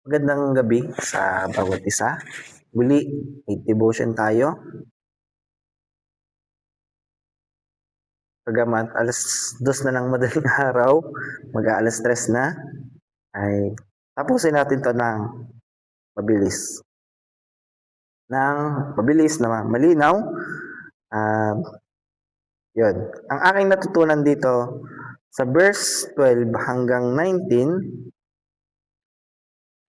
Magandang gabi sa bawat isa. Muli, may devotion tayo. Bagamat alas 2 na ng madaling araw, mag-aalas 3 na, ay tapusin natin to ng mabilis. Ng mabilis na malinaw. Uh, yun. Ang aking natutunan dito sa verse 12 hanggang 19,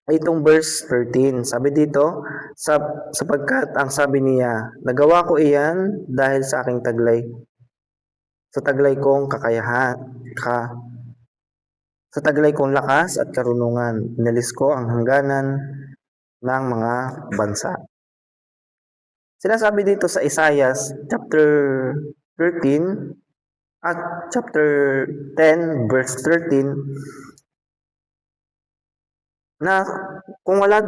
ay itong verse 13. Sabi dito, sapagkat ang sabi niya, nagawa ko iyan dahil sa aking taglay. Sa taglay kong sa taglay kong lakas at karunungan, inalis ko ang hangganan ng mga bansa. Sinasabi dito sa Isaiah chapter 13 at chapter 10 verse 13 na kung nagawa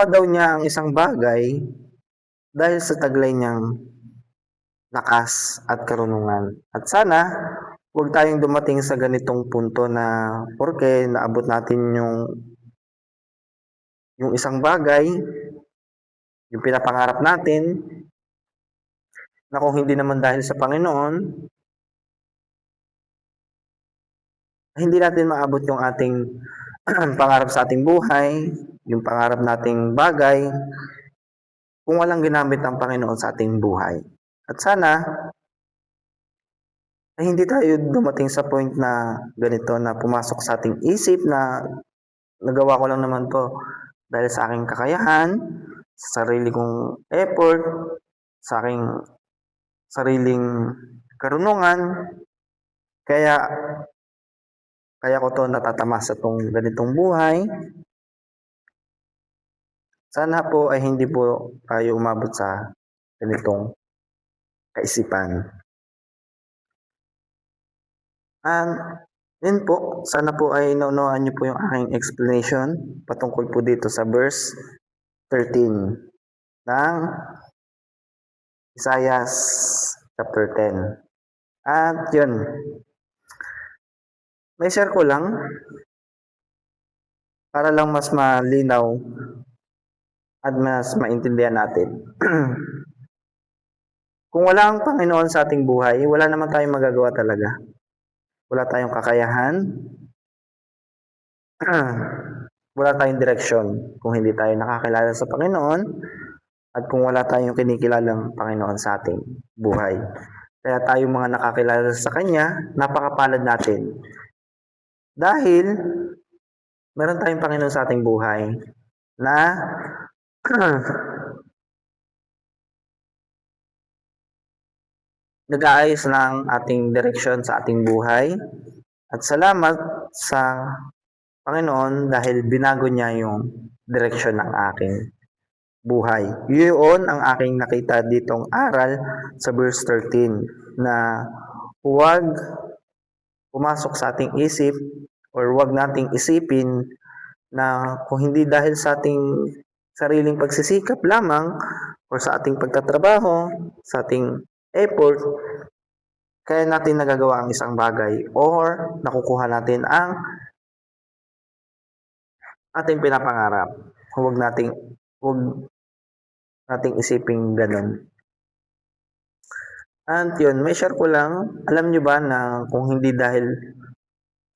daw niya ang isang bagay dahil sa taglay niyang lakas at karunungan. At sana, huwag tayong dumating sa ganitong punto na porke naabot natin yung isang bagay, yung pinapangarap natin, na kung hindi naman dahil sa Panginoon, hindi natin maabot yung ating pangarap sa ating buhay, yung pangarap nating bagay, kung walang ginamit ng Panginoon sa ating buhay. At sana, ay hindi tayo dumating sa point na ganito na pumasok sa ating isip na nagawa ko lang naman to dahil sa aking kakayahan, sa sarili kong effort, sa aking sariling karunungan, kaya ko to natatamasa tong ganitong buhay. Sana po ay hindi po tayo umabot sa ganitong kaisipan. Yun po, sana po ay naunawaan niyo po yung aking explanation patungkol po dito sa verse 13 ng Isaiah chapter 10. At yun, may share ko lang para lang mas malinaw at mas maintindihan natin. Kung wala ang Panginoon sa ating buhay, wala naman tayong magagawa talaga. Wala tayong kakayahan, wala tayong direksyon kung hindi tayo nakakilala sa Panginoon at kung wala tayong kinikilalang Panginoon sa ating buhay. Kaya tayong mga nakakilala sa Kanya, napakapalad natin. Dahil meron tayong Panginoon sa ating buhay na nag-aayos ng ating direksyon sa ating buhay. At salamat sa Panginoon dahil binago niya yung direksyon ng aking buhay. Yun ang aking nakita ditong aral sa verse 13 na huwag pumasok sa ating isip or huwag nating isipin na kung hindi dahil sa ating sariling pagsisikap lamang or sa ating pagtatrabaho, sa ating effort, kaya natin nagagawa ang isang bagay or nakukuha natin ang ating pinapangarap. Huwag nating isiping ganun. At yun, may share ko lang, alam nyo ba na kung hindi dahil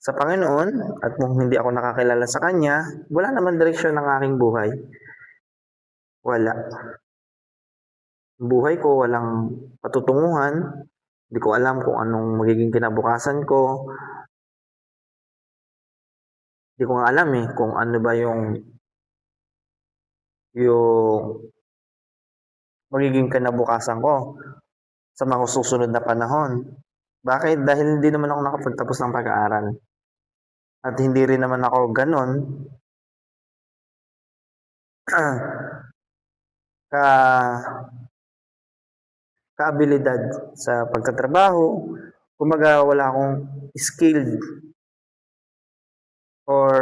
sa Panginoon at kung hindi ako nakakilala sa Kanya, wala naman direksyon ng aking buhay. Wala. Buhay ko walang patutunguhan, hindi ko alam kung anong magiging kinabukasan ko. Hindi ko nga alam kung ano ba yung magiging kinabukasan ko sa mga susunod na panahon. Bakit? Dahil hindi naman ako nakapagtapos ng pag-aaral. At hindi rin naman ako ganon kaabilidad sa pagtatrabaho. Kumaga wala akong skilled or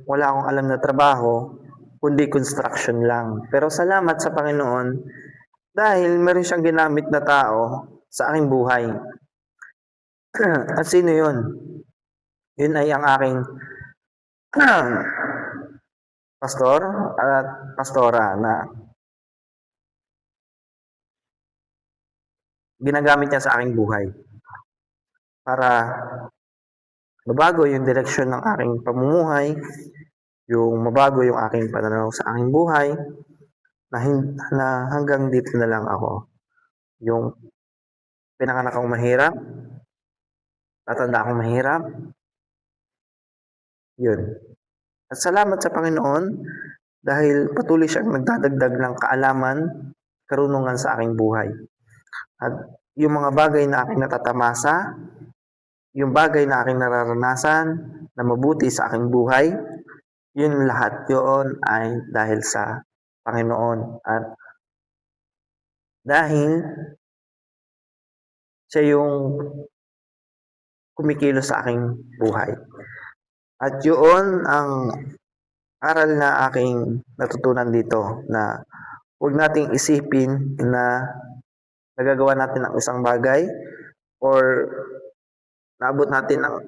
wala akong alam na trabaho, kundi construction lang. Pero salamat sa Panginoon dahil meron siyang ginamit na tao sa aking buhay. At sino yun? Yun ay ang aking pastor at pastora na ginagamit niya sa aking buhay para mabago yung direksyon ng aking pamumuhay, yung mabago yung aking pananaw sa aking buhay, na hanggang dito na lang ako. Yung pinanganak akong mahirap, tatanda akong mahirap, yun. At salamat sa Panginoon dahil patuloy siyang nagdadagdag ng kaalaman, karunungan sa aking buhay. At yung mga bagay na aking natatamasa, yung bagay na aking nararanasan na mabuti sa aking buhay, yun lahat yun ay dahil sa Panginoon. At dahil siya yung kumikilos sa aking buhay. At yun ang aral na aking natutunan dito na huwag nating isipin na nagagawa natin ang isang bagay or naabot natin ang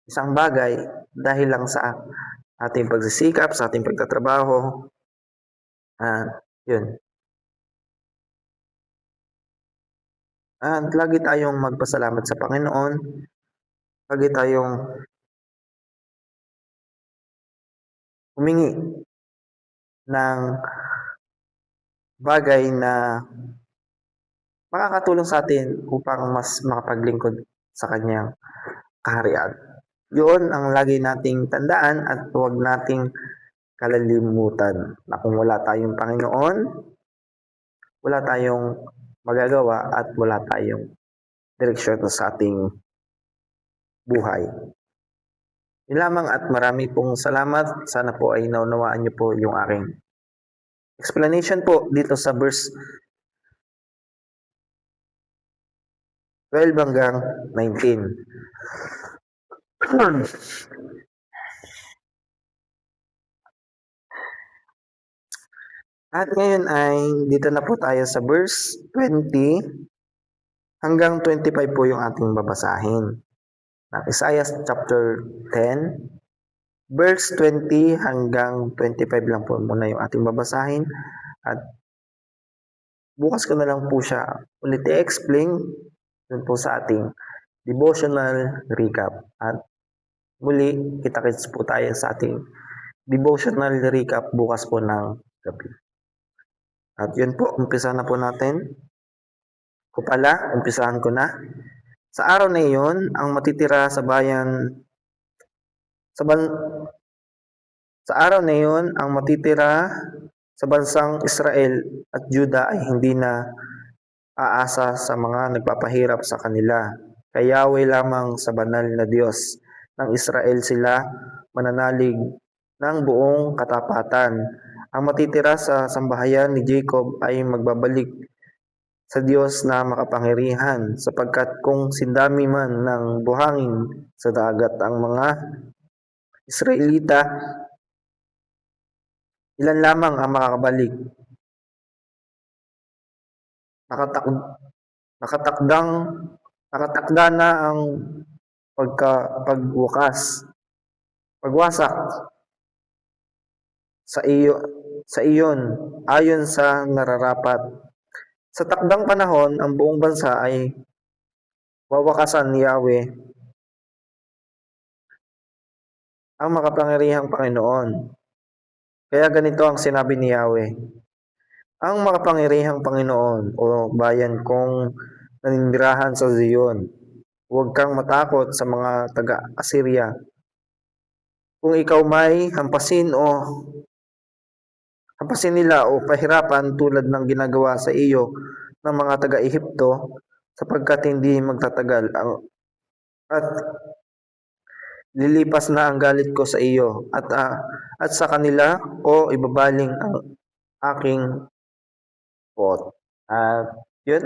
isang bagay dahil lang sa ating pagsisikap, sa ating pagtatrabaho. Yun. At lagi tayong magpasalamat sa Panginoon. Lagi tayong humingi ng bagay na makakatulong sa atin upang mas makapaglingkod sa kanyang kaharian. Yun ang lagi nating tandaan at huwag nating kalalimutan na kung wala tayong Panginoon, wala tayong magagawa at wala tayong direksyon sa ating buhay. Yun lamang at marami pong salamat. Sana po ay naunawaan niyo po yung aking explanation po dito sa verse 12 hanggang 19. At ngayon ay dito na po tayo sa verse 20 hanggang 25 po yung ating babasahin. Isaiah chapter 10, verse 20 hanggang 25 lang po muna yung ating babasahin. At bukas ko na lang po siya ulit i-explain dun po sa ating devotional recap. At muli, kita-kits po tayo sa ating devotional recap bukas po ng gabi. At yun po, umpisa na po natin. Umpisahan ko na. Sa araw na iyon, ang matitira sa bayan sa araw na iyon, ang matitira sa bansang Israel at Juda ay hindi na aasa sa mga nagpapahirap sa kanila. Kay Yahweh lamang sa banal na Diyos ng Israel sila mananalig ng buong katapatan. Ang matitira sa sambahayan ni Jacob ay magbabalik sa Diyos na makapangyarihan, sapagkat kung sindami man ng buhangin sa dagat ang mga Israelita, ilan lamang ang makakabalik. Nakatakda na ang pagwasak sa iyon ayon sa nararapat. Sa takdang panahon, ang buong bansa ay wawakasan ni Yahweh, ang makapangyarihang Panginoon. Kaya ganito ang sinabi ni Yahweh: ang makapangyarihang Panginoon o bayan kong naninirahan sa Zion, huwag kang matakot sa mga taga-Assyria. Kung ikaw may hampasin nila o pahirapan tulad ng ginagawa sa iyo ng mga taga-Ehipto, sapagkat hindi magtatagal at lilipas na ang galit ko sa iyo at sa kanila ko ibabaling ang aking pot. At yun,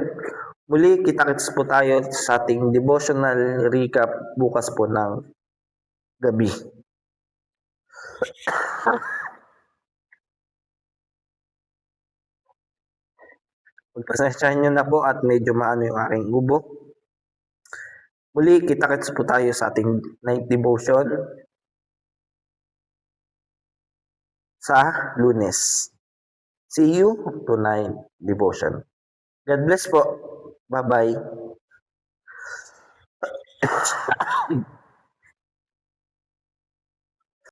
muli kita-kits po tayo sa ating devotional recap bukas po ng gabi. Pagpasensyahan nyo na po at medyo maano yung aking ubo. Muli, kita-kits po tayo sa ating night devotion sa Lunes. See you to night devotion. God bless po. Bye-bye.